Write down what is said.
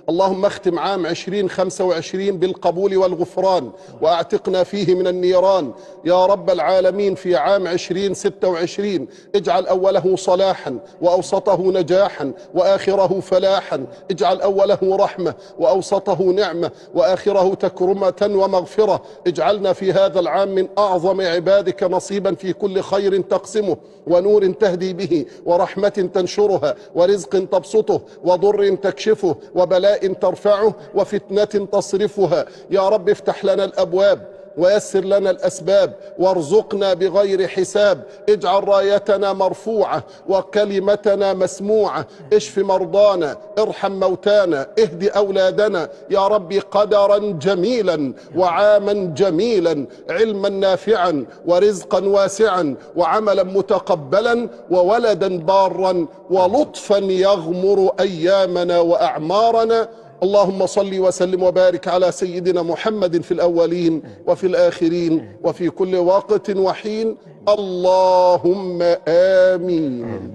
اللهم اختم عام 2025 بالقبول والغفران، واعتقنا فيه من النيران يا رب العالمين. في عام 2026 اجعل أوله صلاحا وأوسطه نجاحا وآخره فلاحا، اجعل أوله رحمة وأوسطه نعمة وآخره تكرمة ومغفرة. اجعلنا في هذا العام من أعظم عبادك نصيبا في كل خير تقسمه، ونور تهدي به، ورحمة تنشرها، ورزق تبسطه، وضر تكشفه، وبلاء ترفعه، وفتنة تصرفها. يا رب افتح لنا الأبواب ويسر لنا الأسباب، وارزقنا بغير حساب. اجعل رايتنا مرفوعة وكلمتنا مسموعة. اشف مرضانا، ارحم موتانا، اهد أولادنا يا رب. قدرا جميلا وعاما جميلا، علما نافعا ورزقا واسعا وعملا متقبلا وولدا بارا ولطفا يغمر أيامنا وأعمارنا. اللهم صل وسلم وبارك على سيدنا محمد في الأولين وفي الآخرين وفي كل وقت وحين. اللهم آمين.